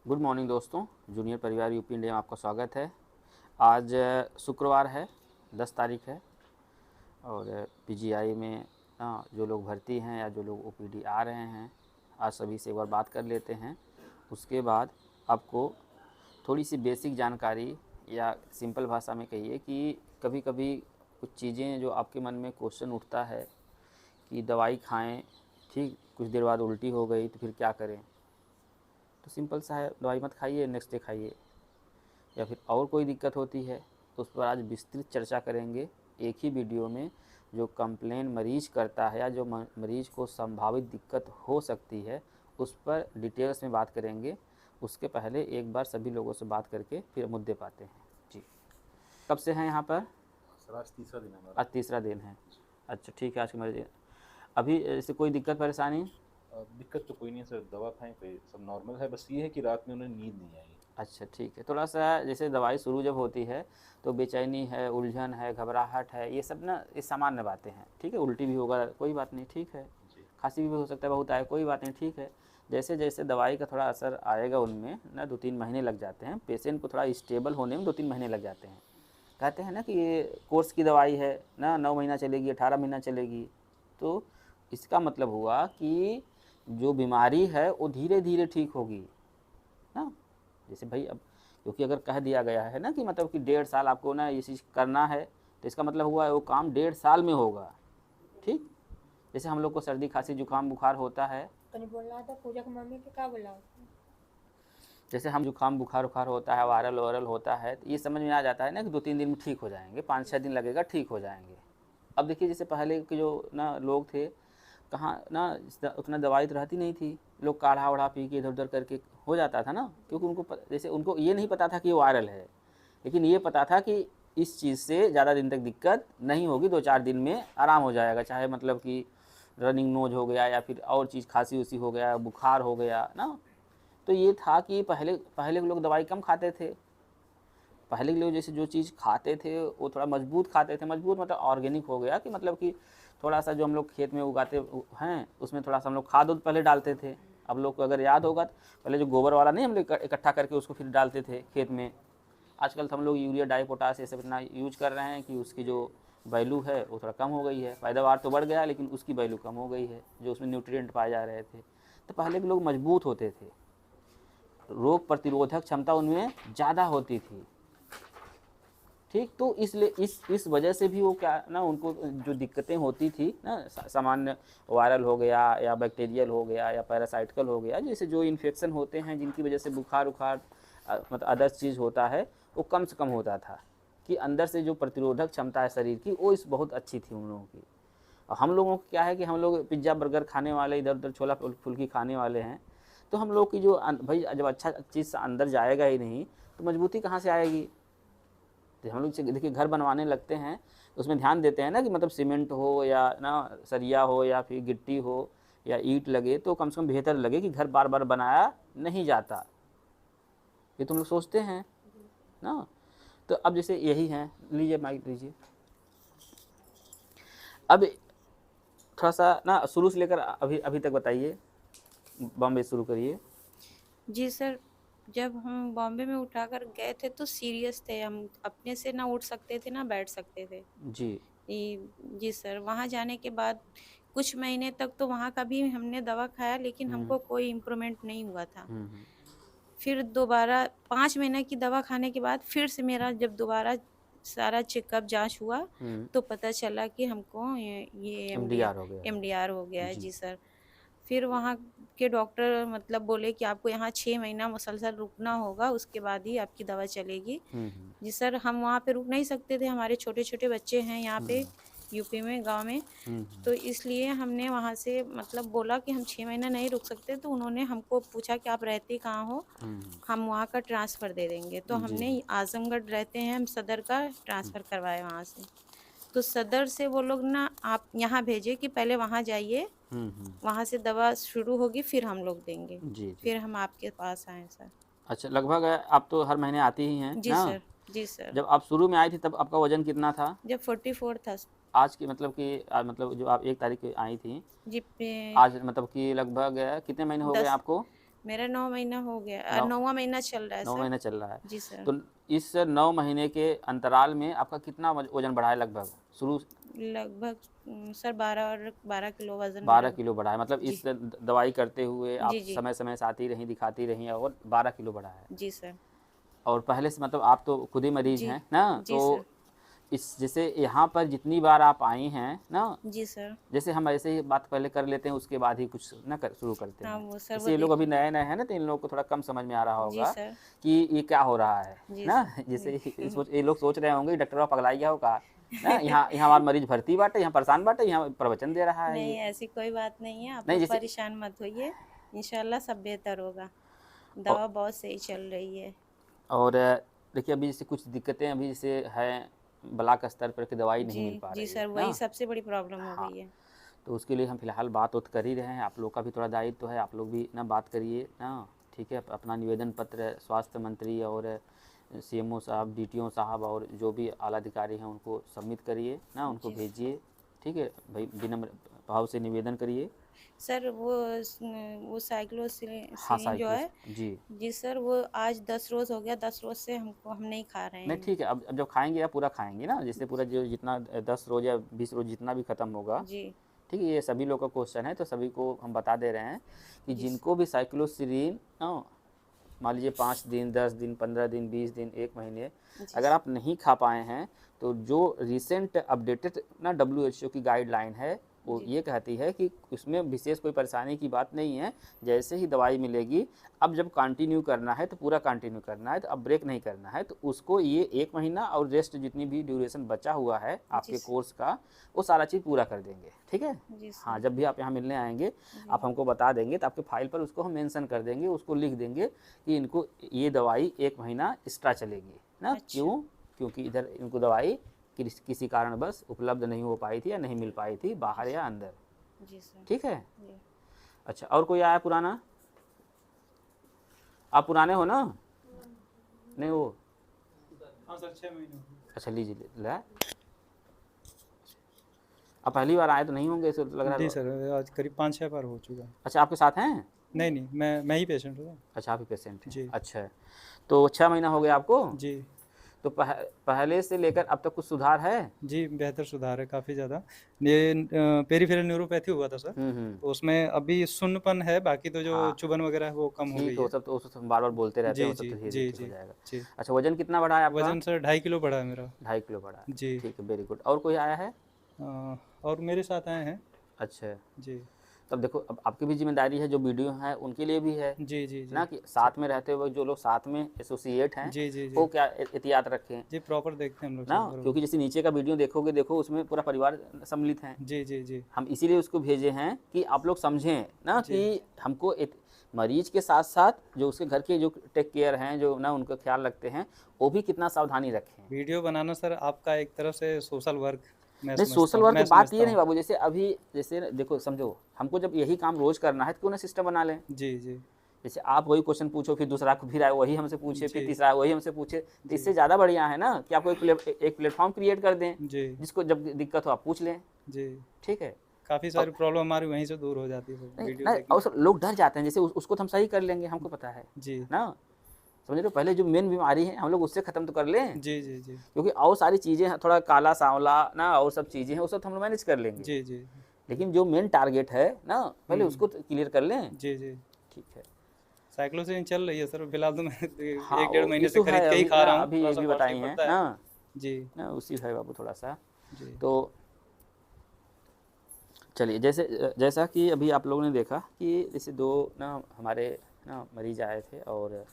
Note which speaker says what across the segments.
Speaker 1: Good morning दोस्तों, junior परिवार UP India में आपका स्वागत है। आज शुक्रवार है, 10 तारीख है और पीजीआई में जो लोग भर्ती हैं या जो लोग ओपीडी आ रहे हैं, आज सभी से एक बार बात कर लेते हैं। उसके बाद आपको थोड़ी सी बेसिक जानकारी या सिंपल भाषा में कहिए कि कभी कभी कुछ चीज़ें जो आपके मन में क्वेश्चन उठता है कि दवाई खाएं, ठीक कुछ देर बाद उल्टी हो गई तो फिर क्या करें। तो सिंपल सा है, दवाई मत खाइए, नेक्स्ट डे खाइए। या फिर और कोई दिक्कत होती है तो उस पर आज विस्तृत चर्चा करेंगे एक ही वीडियो में। जो कंप्लेन मरीज करता है या जो मरीज को संभावित दिक्कत हो सकती है उस पर डिटेल्स में बात करेंगे। उसके पहले एक बार सभी लोगों से बात करके फिर मुद्दे पाते हैं। जी, कब से हैं यहाँ पर?
Speaker 2: सर आज तीसरा दिन है हमारा।
Speaker 1: आज तीसरा दिन है। अच्छा ठीक है, आज की मर्जी। अभी ऐसे कोई दिक्कत परेशानी?
Speaker 2: दिक्कत तो कोई नहीं है सर, दवा खाएं कोई सब नॉर्मल है, बस ये है कि रात में उन्हें नींद नहीं आई।
Speaker 1: अच्छा ठीक है, थोड़ा सा जैसे दवाई शुरू जब होती है तो बेचैनी है, उलझन है, घबराहट है, ये सब ना ये सामान्य बातें हैं। ठीक है, उल्टी भी होगा कोई बात नहीं, ठीक है,
Speaker 2: जी।
Speaker 1: खांसी भी हो सकता है, बहुत आए कोई बात नहीं, ठीक है। जैसे जैसे दवाई का थोड़ा असर आएगा उनमें ना 2-3 महीने लग जाते हैं। पेशेंट को थोड़ा स्टेबल होने में 2-3 महीने लग जाते हैं। कहते हैं ना कि ये कोर्स की दवाई है ना, 9 महीना चलेगी, 18 महीना चलेगी। तो इसका मतलब हुआ कि जो बीमारी है वो धीरे धीरे ठीक होगी ना। जैसे भाई अब क्योंकि अगर कह दिया गया है ना कि मतलब कि 1.5 साल आपको ना ये चीज़ करना है तो इसका मतलब हुआ है वो काम 1.5 साल में होगा। ठीक, जैसे हम लोग को सर्दी खांसी जुकाम बुखार होता है,
Speaker 3: बोल रहा था पूजा की मम्मी के क्या बोला।
Speaker 1: जैसे हम जुकाम बुखार उखार होता है, वायरल वायरल होता है, तो ये समझ में आ जाता है ना कि 2-3 दिन में ठीक हो जाएंगे, 5-6 दिन लगेगा ठीक हो जाएंगे। अब देखिए जैसे पहले के जो ना लोग थे, कहाँ ना उतना दवाई तो रहती नहीं थी, लोग काढ़ा वढ़ा पी के इधर उधर करके हो जाता था ना। क्योंकि उनको जैसे उनको ये नहीं पता था कि ये वायरल है, लेकिन ये पता था कि इस चीज़ से ज़्यादा दिन तक दिक्कत नहीं होगी, 2-4 दिन में आराम हो जाएगा। चाहे मतलब कि रनिंग नोज हो गया या फिर और चीज़ खांसी उसी हो गया, बुखार हो गया ना। तो ये था कि पहले पहले के लोग दवाई कम खाते थे। पहले के लोग जैसे जो चीज़ खाते थे वो थोड़ा मजबूत खाते थे। मजबूत मतलब ऑर्गेनिक हो गया कि मतलब कि थोड़ा सा जो हम लोग खेत में उगाते हैं उसमें थोड़ा सा हम लोग खाद उद पहले डालते थे। अब लोग को अगर याद होगा तो पहले जो गोबर वाला नहीं हम लोग इकट्ठा करके उसको फिर डालते थे खेत में। आजकल तो हम लोग यूरिया डाई पोटास ये सब इतना यूज कर रहे हैं कि उसकी जो वैल्यू है वो थोड़ा कम हो गई है। पैदावार तो बढ़ गया लेकिन उसकी वैल्यू कम हो गई है, जो उसमें न्यूट्रिएंट पाए जा रहे थे। तो पहले के लोग मजबूत होते थे, रोग प्रतिरोधक क्षमता उनमें ज़्यादा होती थी। ठीक, तो इसलिए इस वजह से भी वो क्या ना उनको जो दिक्कतें होती थी ना, सामान्य वायरल हो गया या बैक्टीरियल हो गया या पैरासाइटिकल हो गया, जैसे जो इन्फेक्शन होते हैं जिनकी वजह से बुखार उखार मतलब अदर्स चीज़ होता है, वो कम से कम होता था। कि अंदर से जो प्रतिरोधक क्षमता है शरीर की वो इस बहुत अच्छी थी उन लोगों की। और हम लोगों को क्या है कि हम लोग पिज्ज़ा बर्गर खाने वाले, इधर उधर छोला फुल्की खाने वाले हैं। तो हम लोग की जो भाई जब अच्छा चीज़ अंदर जाएगा ही नहीं तो मजबूती कहाँ से आएगी। तो हम लोग देखिए घर बनवाने लगते हैं तो उसमें ध्यान देते हैं ना कि मतलब सीमेंट हो या ना सरिया हो या फिर गिट्टी हो या ईंट लगे तो कम से कम बेहतर लगे कि घर बार बार बनाया नहीं जाता। ये तुम लोग सोचते हैं ना। तो अब जैसे यही है, लीजिए माइक लीजिए। अब थोड़ा सा ना शुरू से लेकर अभी अभी तक बताइए, बॉम्बे शुरू करिए।
Speaker 3: जी सर, जब हम बॉम्बे में उठाकर गए थे तो सीरियस थे हम, अपने से ना उठ सकते थे ना बैठ सकते थे।
Speaker 1: जी
Speaker 3: जी सर, वहाँ जाने के बाद कुछ महीने तक तो वहाँ का भी हमने दवा खाया लेकिन हमको कोई इम्प्रूवमेंट नहीं हुआ था। फिर दोबारा 5 महीने की दवा खाने के बाद फिर से मेरा जब दोबारा सारा चेकअप जांच हुआ तो पता चला कि हमको ये
Speaker 1: MDR हो गया है।
Speaker 3: एमडीआर हो गया है।
Speaker 1: जी
Speaker 3: जी सर, फिर वहाँ के डॉक्टर मतलब बोले कि आपको यहाँ 6 महीना मुसलसल रुकना होगा, उसके बाद ही आपकी दवा चलेगी। जी सर, हम वहाँ पे रुक नहीं सकते थे, हमारे छोटे-छोटे बच्चे हैं यहाँ पे यूपी में, गाँव में। तो इसलिए हमने वहाँ से मतलब बोला कि हम 6 महीना नहीं रुक सकते, तो उन्होंने हमको पूछा कि आप रहते कहाँ हो? हम वहाँ का ट्रांसफ़र दे देंगे। तो
Speaker 1: जी
Speaker 3: हमने आज़मगढ़ रहते हैं, हम सदर का ट्रांसफ़र करवाया वहाँ से। तो सदर से वो लोग ना आप यहाँ भेजे कि पहले वहाँ जाइए, वहाँ से दवा शुरू होगी फिर हम लोग देंगे।
Speaker 1: जी जी।
Speaker 3: फिर हम आपके पास आए सर।
Speaker 1: अच्छा, लगभग आप तो हर महीने आती ही हैं
Speaker 3: जी
Speaker 1: ना।
Speaker 3: सर, जी सर।
Speaker 1: जब आप शुरू में आई थी तब आपका वजन कितना था?
Speaker 3: जब 44 था।
Speaker 1: आज की मतलब कि मतलब जो आप 1 तारीख को आई थी,
Speaker 3: जी पे
Speaker 1: आज मतलब कि लगभग कितने महीने हो गए
Speaker 3: 10
Speaker 1: आपको?
Speaker 3: मेरा 9 महीना हो गया,
Speaker 1: 9
Speaker 3: 9वां महीना चल रहा है
Speaker 1: 9
Speaker 3: सर।
Speaker 1: महीना चल रहा है।
Speaker 3: जी सर।
Speaker 1: तो इस 9 महीने के अंतराल में आपका कितना वज़न बढ़ा है लगभग? शुरू
Speaker 3: लगभग सर 12 किलो वज़न
Speaker 1: 12
Speaker 3: मेरा।
Speaker 1: किलो बढ़ा है, मतलब
Speaker 3: जी।
Speaker 1: इस दवाई करते हुए आप
Speaker 3: जी, जी।
Speaker 1: समय-समय से आती रहीं, दिखाती रहीं और 12 किलो बढ़ा है।
Speaker 3: जी सर।
Speaker 1: और पहले से मतलब आप तो खुद ही मरीज़
Speaker 3: जी।
Speaker 1: हैं ना?
Speaker 3: जी सर।
Speaker 1: तो इस जैसे यहाँ पर जितनी बार आप आई हैं ना,
Speaker 3: जी सर।
Speaker 1: जैसे हम ऐसे ही बात पहले कर लेते हैं, उसके बाद ही कुछ ना कर शुरू करते
Speaker 3: हाँ,
Speaker 1: हैं।
Speaker 3: वो सर वो
Speaker 1: जैसे ये लोग
Speaker 3: देख।
Speaker 1: अभी नए-नए हैं ना, तो इन लोगों को थोड़ा कम समझ में आ रहा
Speaker 3: जी
Speaker 1: होगा
Speaker 3: सर।
Speaker 1: कि ये क्या हो रहा है
Speaker 3: जी
Speaker 1: ना?
Speaker 3: सर।
Speaker 1: जैसे
Speaker 3: जी।
Speaker 1: ये लोग सोच रहे होंगे डॉक्टरवा पगलाई गया हो का ना, यहाँ यहाँ हमार मरीज़ भर्ती बाटे, यहाँ परेशान बाटे, यहाँ प्रवचन दे रहा है
Speaker 3: नहीं,
Speaker 1: ये।
Speaker 3: ऐसी कोई बात नहीं है, आप
Speaker 1: नहीं
Speaker 3: लोग
Speaker 1: जैसे
Speaker 3: परेशान मत होइए, इंशाल्लाह सब बेहतर होगा।
Speaker 1: औ
Speaker 3: दवा बहुत सही चल रही है।
Speaker 1: और देखिए अभी जैसे कुछ दिक्कतें अभी जैसे हैं, ब्लॉक स्तर पर की दवाई नहीं
Speaker 3: जी,
Speaker 1: मिल पा
Speaker 3: जी
Speaker 1: रही है
Speaker 3: सर, वही
Speaker 1: ना?
Speaker 3: सबसे बड़ी प्रॉब्लम हो
Speaker 1: हाँ,
Speaker 3: गई है।
Speaker 1: तो उसके लिए हम फ़िलहाल बात-वात कर ही रहे हैं, आप लोग का भी थोड़ा दायित्व है, आप लोग भी ना बात करिए ना, ठीक है? अपना निवेदन पत्र स्वास्थ्य मंत्री और सीएमओ साहब, डीटीओ साहब और जो भी आला अधिकारी हैं उनको सबमिट करिए ना, उनको
Speaker 3: जी।
Speaker 1: भेजिए, ठीक है? भाई विनम्र भाव से निवेदन करिए।
Speaker 3: सर वो
Speaker 1: हाँ,
Speaker 3: साइक्लोसिलिन जो है,
Speaker 1: साइक्लोस जी।
Speaker 3: जी सर, वो आज 10 रोज़ हो गया, 10 रोज़ से हम नहीं खा रहे
Speaker 1: नहीं
Speaker 3: हैं।
Speaker 1: ठीक है, अब जब खाएँगे आप पूरा खाएँगे ना, जैसे पूरा जो जितना 10 रोज़ या 20 रोज़ जितना भी ख़त्म होगा,
Speaker 3: जी।
Speaker 1: ठीक है? ये सभी लोग का क्वेश्चन है, तो सभी को हम बता दे रहे हैं कि
Speaker 3: जी।
Speaker 1: जिनको भी साइक्लोसिलिन मान लीजिए 5 दिन, 10 दिन, 15 दिन, 20 दिन, 1 महीने
Speaker 3: जी।
Speaker 1: अगर आप नहीं खा पाए हैं, तो जो रिसेंट अपडेटेड ना डब्ल्यूएचओ की गाइडलाइन है, वो
Speaker 3: जी।
Speaker 1: ये कहती है कि उसमें विशेष कोई परेशानी की बात नहीं है। जैसे ही दवाई मिलेगी, अब जब कंटिन्यू करना है तो पूरा कंटिन्यू करना है, तो अब ब्रेक नहीं करना है। तो उसको ये 1 महीना और रेस्ट जितनी भी ड्यूरेशन बचा हुआ है
Speaker 3: जी
Speaker 1: आपके कोर्स का, वो सारा चीज़ पूरा कर देंगे, ठीक है?
Speaker 3: जी
Speaker 1: हाँ,
Speaker 3: सर।
Speaker 1: जब भी आप यहाँ मिलने आएँगे,
Speaker 3: जी।
Speaker 1: आप हमको बता देंगे, तो आपके फाइल पर उसको हम मेंशन कर देंगे, उसको लिख देंगे कि इनको ये दवाई 1 महीना एक्स्ट्रा चलेगी ना।
Speaker 3: अच्छा।
Speaker 1: क्यों? क्योंकि इधर इनको दवाई किसी कारणवश उपलब्ध नहीं हो पाई थी या नहीं मिल पाई थी, बाहर या अंदर,
Speaker 3: जी सर।
Speaker 1: ठीक है?
Speaker 3: जी।
Speaker 1: अच्छा, और कोई आया पुराना? आप पुराने हो ना? नहीं हो?
Speaker 4: हाँ सर, 6 महीने हो गए।
Speaker 1: अच्छा लीजिए, ला आप पहली बार आए तो नहीं होंगे, ऐसे तो लग रहा
Speaker 4: जी
Speaker 1: है।
Speaker 4: सर, आज करीब 5-6 बार हो चुका है।
Speaker 1: अच्छा, आपके साथ हैं?
Speaker 4: नहीं, मैं ही पेशेंट हूँ।
Speaker 1: अच्छा, आप ही पेशेंट हैं।
Speaker 4: जी।
Speaker 1: अच्छा, तो 6 महीना हो गया आपको?
Speaker 4: जी।
Speaker 1: तो पहले से लेकर अब तक कुछ सुधार है?
Speaker 4: जी, बेहतर सुधार है काफ़ी ज़्यादा। ये पेरिफेरल न्यूरोपैथी हुआ था सर,
Speaker 1: हुँ।
Speaker 4: तो उसमें अभी शून्यपन है, बाकी तो जो
Speaker 1: हाँ,
Speaker 4: चुभन वगैरह है वो कम हो
Speaker 1: ठीक
Speaker 4: गई
Speaker 1: है,
Speaker 4: है।
Speaker 1: वो सब हम बार-बार बोलते रहते हैं,
Speaker 4: जी,
Speaker 1: वो सब
Speaker 4: जी,
Speaker 1: तो धीरे-धीरे
Speaker 4: जी,
Speaker 1: ठीक हो
Speaker 4: जी,
Speaker 1: जाएगा।
Speaker 4: जी।
Speaker 1: अच्छा, वज़न कितना बढ़ा है आपका?
Speaker 4: वज़न सर 2.5 किलो बढ़ा है मेरा।
Speaker 1: 2.5 किलो बढ़ा है,
Speaker 4: जी।
Speaker 1: ठीक है, वेरी गुड। और कोई आया है?
Speaker 4: और मेरे साथ आए हैं।
Speaker 1: अच्छा,
Speaker 4: जी।
Speaker 1: तब देखो अब आपकी भी ज़िम्मेदारी है, जो वीडियो हैं उनके लिए भी है
Speaker 4: जी, जी, जी।
Speaker 1: ना, कि साथ में रहते हुए जो लोग साथ में एसोसिएट हैं,
Speaker 4: जी, जी,
Speaker 1: वो
Speaker 4: जी।
Speaker 1: क्या एहतियात रखें
Speaker 4: जी, प्रॉपर देखते हैं हम लोग
Speaker 1: ना,
Speaker 4: सब बरोबर।
Speaker 1: क्योंकि जैसे नीचे का वीडियो देखोगे, देखो उसमें पूरा परिवार सम्मिलित हैं।
Speaker 4: जी, जी, जी।
Speaker 1: हम इसीलिए उसको भेजे हैं कि आप लोग समझें ना
Speaker 4: जी।
Speaker 1: कि हमको एक मरीज के साथ-साथ जो उसके घर के जो टेक केयर हैं, जो ना उनका ख्याल रखते हैं, वो भी कितना सावधानी रखें।
Speaker 4: वीडियो बनाना सर आपका एक तरह से सोशल वर्क मैं
Speaker 1: नहीं,
Speaker 4: समझता
Speaker 1: सोशल
Speaker 4: हूँ,
Speaker 1: वर्क
Speaker 4: मैं
Speaker 1: की बात ये
Speaker 4: समझता
Speaker 1: नहीं
Speaker 4: हूँ।
Speaker 1: बाबू, जैसे अभी जैसे देखो समझो, हमको जब यही काम रोज़ करना है तो क्यों ना सिस्टम बना लें।
Speaker 4: जी, जी।
Speaker 1: जैसे आप वही क्वेश्चन पूछो, फिर दूसरा को फिर आए वही हमसे पूछे, फिर
Speaker 4: जी,
Speaker 1: तीसरा वही हमसे पूछे, तो
Speaker 4: जी।
Speaker 1: इससे ज़्यादा बढ़िया है ना कि आपको एक प्लेटफ़ॉर्म क्रिएट कर दें,
Speaker 4: जी,
Speaker 1: जिसको जब दिक्कत हो आप पूछ लें,
Speaker 4: जी।
Speaker 1: ठीक है?
Speaker 4: काफ़ी सारी प्रॉब्लम हमारी वहीं से दूर हो जाती है सर,
Speaker 1: नहीं
Speaker 4: वीडियो
Speaker 1: नहीं,
Speaker 4: देखने
Speaker 1: और
Speaker 4: से।
Speaker 1: लोग डर जाते हैं, जैसे उसको तो हम सही कर लेंगे, हमको पता है
Speaker 4: जी।
Speaker 1: ना, समझ रहे हो? पहले जो मेन बीमारी है हम लोग उससे ख़त्म तो कर लें,
Speaker 4: जी, जी, जी।
Speaker 1: क्योंकि और सारी चीज़ें हैं, थोड़ा काला सांवला ना और सब चीज़ें हैं, वो सब तो हम लोग मैनेज कर लेंगे,
Speaker 4: जी, जी।
Speaker 1: लेकिन जो मेन टारगेट है ना, पहले उसको तो क्लियर कर लें।
Speaker 4: जी, जी।
Speaker 1: ठीक है।
Speaker 4: साइक्लोसिन चल रही है सर, फिलहाल तो मैं
Speaker 1: हाँ,
Speaker 4: 1 डेढ़
Speaker 1: वो
Speaker 4: महीने से
Speaker 1: इशू है
Speaker 4: खरीद के ही
Speaker 1: अभी
Speaker 4: खा
Speaker 1: ना,
Speaker 4: रहा हूँ,
Speaker 1: अभी ये
Speaker 4: थोड़ा-सा
Speaker 1: भी
Speaker 4: कॉस्टली
Speaker 1: बताई हैं
Speaker 4: पड़ता है।
Speaker 1: ना,
Speaker 4: जी,
Speaker 1: ना उसी है बाबू थोड़ा-सा।
Speaker 4: जी।
Speaker 1: तो चलिए, जैसा कि अभी आप लोगों ने देखा कि जैसे 2 ना हमारे ना मरीज़ आए थे और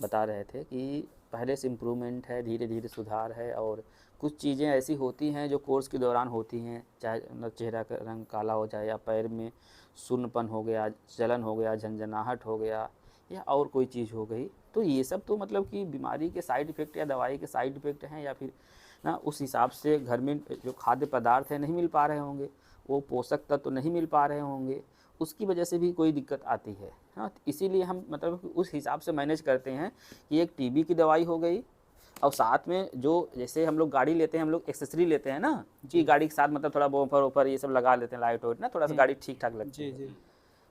Speaker 1: बता रहे थे कि पहले से इम्प्रूवमेंट है, धीरे-धीरे सुधार है, और कुछ चीज़ें ऐसी होती हैं जो कोर्स के दौरान होती हैं, चाहे मतलब चेहरा का रंग काला हो जाए या पैर में सुन्नपन हो गया, जलन हो गया, झनझनाहट हो गया या और कोई चीज़ हो गई। तो ये सब तो मतलब कि बीमारी के साइड इफ़ेक्ट या दवाई के साइड इफ़ेक्ट हैं, या फिर ना उस हिसाब से घर में जो खाद्य पदार्थ हैं नहीं मिल पा रहे होंगे, वो पोषक तत्व तो नहीं मिल पा रहे होंगे, उसकी वजह से भी कोई दिक्कत आती है। हाँ, तो इसीलिए हम मतलब उस हिसाब से मैनेज करते हैं कि एक टीबी की दवाई हो गई, और साथ में जो जैसे हम लोग गाड़ी लेते हैं, हम लोग एक्सेसरी लेते हैं ना, कि गाड़ी के साथ मतलब थोड़ा बम्पर वम्पर ये सब लगा लेते हैं, लाइट वाइट ना, थोड़ा सा गाड़ी ठीक ठाक लगती
Speaker 4: जी,
Speaker 1: है।
Speaker 4: जी।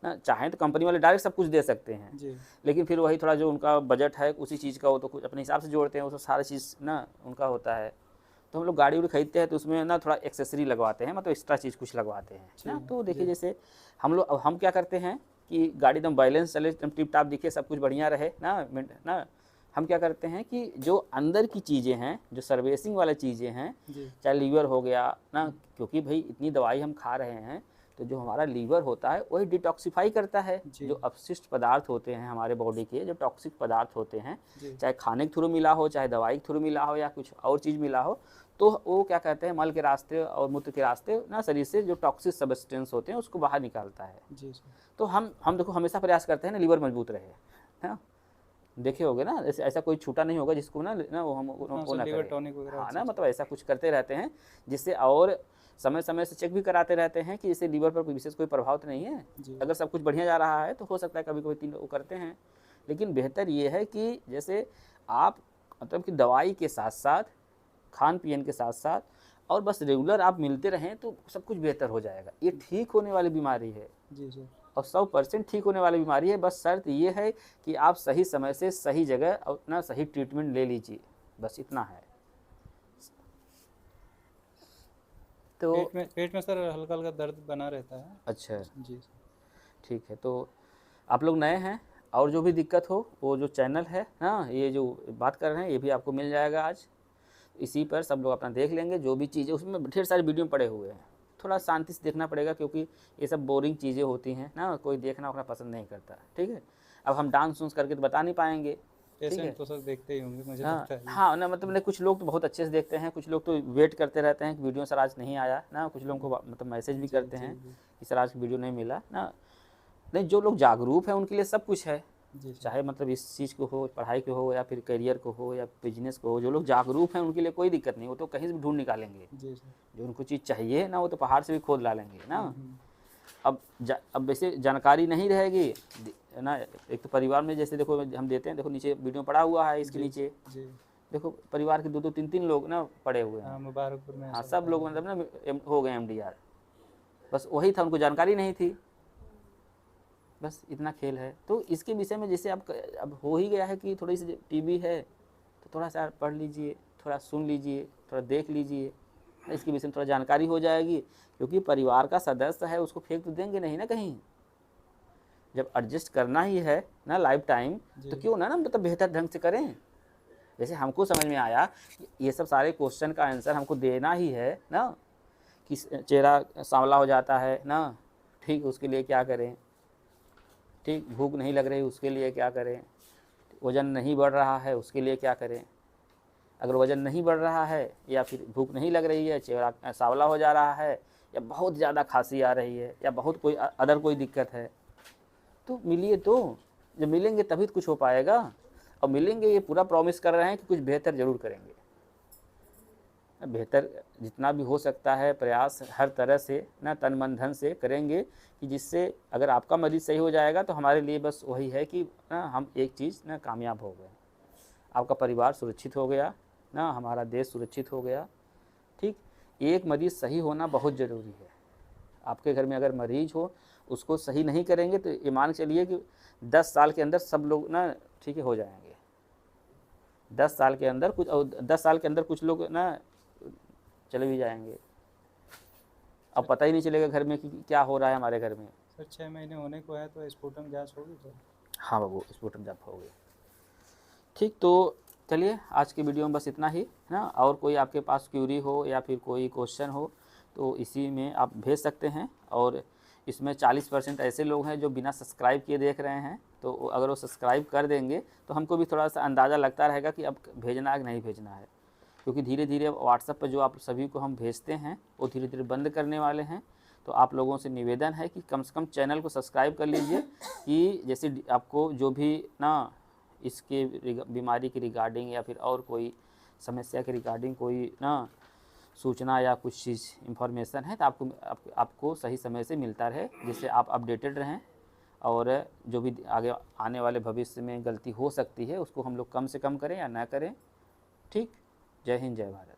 Speaker 1: ना, चाहें तो कंपनी वाले डायरेक्ट सब कुछ दे सकते हैं,
Speaker 4: जी
Speaker 1: लेकिन फिर वही थोड़ा जो उनका बजट है उसी चीज़ का वो तो कुछ अपने हिसाब से जोड़ते हैं, वो तो सारा चीज़ ना उनका होता है। तो हम लोग गाड़ी वाड़ी खरीदते हैं तो उसमें ना थोड़ा एक्सेसरी लगवाते हैं, मतलब एक्स्ट्रा चीज़ कुछ लगवाते हैं ना। तो देखिए जैसे हम लोग, अब हम क्या करते हैं कि गाड़ी एकदम बैलेंस चले, एकदम टिप टाप दिखे, सब कुछ बढ़िया रहे ना, हम क्या करते हैं कि जो अंदर की चीज़ें हैं, जो सर्विसिंग वाली चीज़ें हैं,
Speaker 4: जी
Speaker 1: चाहे लीवर हो गया ना, क्योंकि भाई इतनी दवाई हम खा रहे हैं तो जो हमारा लीवर होता है वही डिटॉक्सिफाई करता है।
Speaker 4: जी।
Speaker 1: जो अपशिष्ट पदार्थ होते हैं हमारे बॉडी के, जो टॉक्सिक पदार्थ होते हैं,
Speaker 4: जी
Speaker 1: चाहे खाने के थ्रू मिला हो, चाहे दवाई के थ्रू मिला हो, या कुछ और चीज़ मिला हो, तो वो क्या कहते हैं मल के रास्ते और मूत्र के रास्ते ना शरीर से जो टॉक्सिक सब्सटेंस होते हैं उसको बाहर निकालता है।
Speaker 4: जी सर।
Speaker 1: तो हम देखो हमेशा प्रयास करते हैं ना लीवर मजबूत रहे, है ना। देखे होगे ना, ऐसा कोई छूटा नहीं होगा जिसको ना वो हम वो
Speaker 4: हाँ
Speaker 1: वो
Speaker 4: सर,
Speaker 1: ना
Speaker 4: लीवर
Speaker 1: करें।
Speaker 4: टॉनिक वगैरह
Speaker 1: हाँ
Speaker 4: अच्छी
Speaker 1: ना,
Speaker 4: चीज़।
Speaker 1: मतलब ऐसा कुछ करते रहते हैं जिससे, और समय समय से चेक भी कराते रहते हैं कि इससे लीवर पर कोई विशेष कोई प्रभाव तो नहीं है।
Speaker 4: जी
Speaker 1: अगर सब कुछ बढ़िया जा रहा है तो हो सकता है कभी कभी तीन वो करते हैं, लेकिन बेहतर ये है कि जैसे आप मतलब कि दवाई के साथ साथ, खान पीन के साथ साथ, और बस रेगुलर आप मिलते रहें तो सब कुछ बेहतर हो जाएगा। ये ठीक होने वाली बीमारी है
Speaker 4: जी सर।
Speaker 1: और 100% ठीक होने वाली बीमारी है। बस शर्त ये है कि आप सही समय से सही जगह अपना सही ट्रीटमेंट ले लीजिए, बस इतना है। तो
Speaker 4: पेट में सर हल्का हल्का दर्द बना रहता है।
Speaker 1: अच्छा,
Speaker 4: जी
Speaker 1: ठीक है। तो आप लोग नए हैं और जो भी दिक्कत हो, वो जो चैनल है ना, ये जो बात कर रहे हैं ये भी आपको मिल जाएगा आज। इसी पर सब लोग अपना देख लेंगे, जो भी चीज़ें उसमें ढेर सारे वीडियो पड़े हुए हैं। थोड़ा शांति से देखना पड़ेगा क्योंकि ये सब बोरिंग चीज़ें होती हैं ना, कोई देखना उतना पसंद नहीं करता, ठीक है। अब हम डांस वांस करके तो बता नहीं पाएंगे, ठीक है।
Speaker 4: पेशेंट तो सर देखते ही होंगे मुझे
Speaker 1: हाँ
Speaker 4: लगता है।
Speaker 1: हाँ ना, मतलब नहीं, कुछ लोग तो बहुत अच्छे से देखते हैं, कुछ लोग तो वेट करते रहते हैं कि वीडियो सर आज नहीं आया ना, कुछ लोगों को मतलब मैसेज भी करते हैं कि सर आज वीडियो नहीं मिला ना। नहीं, जो लोग जागरूक हैं उनके लिए सब कुछ है,
Speaker 4: जी सर।
Speaker 1: चाहे मतलब इस चीज़ को हो, पढ़ाई को हो, या फिर करियर को हो, या बिजनेस को हो। जो लोग जागरूक हैं उनके लिए कोई दिक्कत नहीं, वो तो कहीं से भी ढूंढ निकालेंगे।
Speaker 4: जी सर।
Speaker 1: जो उनको चीज़ चाहिए ना, वो तो पहाड़ से भी खोद डालेंगे ना।
Speaker 4: हम्म।
Speaker 1: अब वैसे जानकारी नहीं रहेगी ना, एक तो परिवार में जैसे देखो हम देते हैं, देखो नीचे वीडियो पड़ा हुआ है, इसके नीचे
Speaker 4: जी
Speaker 1: देखो परिवार के 2-2 3-3 लोग ना पड़े हुए
Speaker 4: हाँ,
Speaker 1: हैं।
Speaker 4: मुबारकपुर में
Speaker 1: हाँ,
Speaker 4: ऐसा
Speaker 1: सब
Speaker 4: होता
Speaker 1: लोग
Speaker 4: है।
Speaker 1: मतलब ना हो गए MDR, बस वही था, उनको जानकारी नहीं थी, बस इतना खेल है। तो इसके विषय में जैसे अब हो ही गया है कि थोड़ी सी टीवी है तो थोड़ा सा पढ़ लीजिए, थोड़ा सुन लीजिए, थोड़ा देख लीजिए, इसके विषय में थोड़ा जानकारी हो जाएगी। क्योंकि परिवार का सदस्य है, उसको फेंक तो देंगे नहीं ना कहीं। जब एडजस्ट करना ही है ना लाइफ टाइम, तो क्यों ना मतलब बेहतर ढंग से करें। जैसे हमको समझ में आया कि ये सब सारे क्वेश्चन का आंसर हमको देना ही है ना, कि चेहरा सांवला हो जाता है ना, ठीक, उसके लिए क्या करें, ठीक, भूख नहीं लग रही उसके लिए क्या करें, वज़न नहीं बढ़ रहा है उसके लिए क्या करें। अगर वज़न नहीं बढ़ रहा है या फिर भूख नहीं लग रही है, चेहरा सांवला हो जा रहा है, या बहुत ज़्यादा खांसी आ रही है, या बहुत कोई अदर कोई दिक्कत है, तो मिलिए। तो जब मिलेंगे तभी तो कुछ हो पाएगा। और मिलेंगे, ये पूरा प्रॉमिस कर रहे हैं कि कुछ बेहतर ज़रूर करेंगे। बेहतर जितना भी हो सकता है प्रयास हर तरह से ना, तन मन धन से करेंगे, कि जिससे अगर आपका मरीज़ सही हो जाएगा तो हमारे लिए बस वही है कि ना हम एक चीज़ ना कामयाब हो गए, आपका परिवार सुरक्षित हो गया ना, हमारा देश सुरक्षित हो गया, ठीक। एक मरीज़ सही होना बहुत ज़रूरी है। आपके घर में अगर मरीज हो, उसको सही नहीं करेंगे तो ये मान चलिए कि 10 साल के अंदर सब लोग ना ठीक है हो जाएंगे। 10 साल के अंदर कुछ, और 10 साल के अंदर कुछ लोग ना चले भी जाएंगे। अब पता ही नहीं चलेगा घर में कि क्या हो रहा है हमारे घर में।
Speaker 4: सर 6 महीने होने को है तो स्पुटम जांच होगी सर?
Speaker 1: हाँ बाबू, स्पुटम जांच हो गई, ठीक। तो चलिए आज की वीडियो में बस इतना ही ना। और कोई आपके पास क्यूरी हो या फिर कोई क्वेश्चन हो तो इसी में आप भेज सकते हैं। और इसमें 40% ऐसे लोग हैं जो बिना सब्सक्राइब किए देख रहे हैं, तो अगर वो सब्सक्राइब कर देंगे तो हमको भी थोड़ा सा अंदाज़ा लगता रहेगा कि अब भेजना है कि नहीं भेजना है। क्योंकि धीरे धीरे व्हाट्सएप पर जो आप सभी को हम भेजते हैं वो धीरे धीरे बंद करने वाले हैं। तो आप लोगों से निवेदन है कि कम से कम चैनल को सब्सक्राइब कर लीजिए, कि जैसे आपको जो भी ना इसके बीमारी के रिगार्डिंग या फिर और कोई समस्या के रिगार्डिंग कोई ना सूचना या कुछ चीज़ इन्फॉर्मेशन है तो आपको सही समय से मिलता रहे, जिससे आप अपडेटेड रहें। और जो भी आगे आने वाले भविष्य में गलती हो सकती है उसको हम लोग कम से कम करें या ना करें, ठीक। जय हिंद, जय भारत।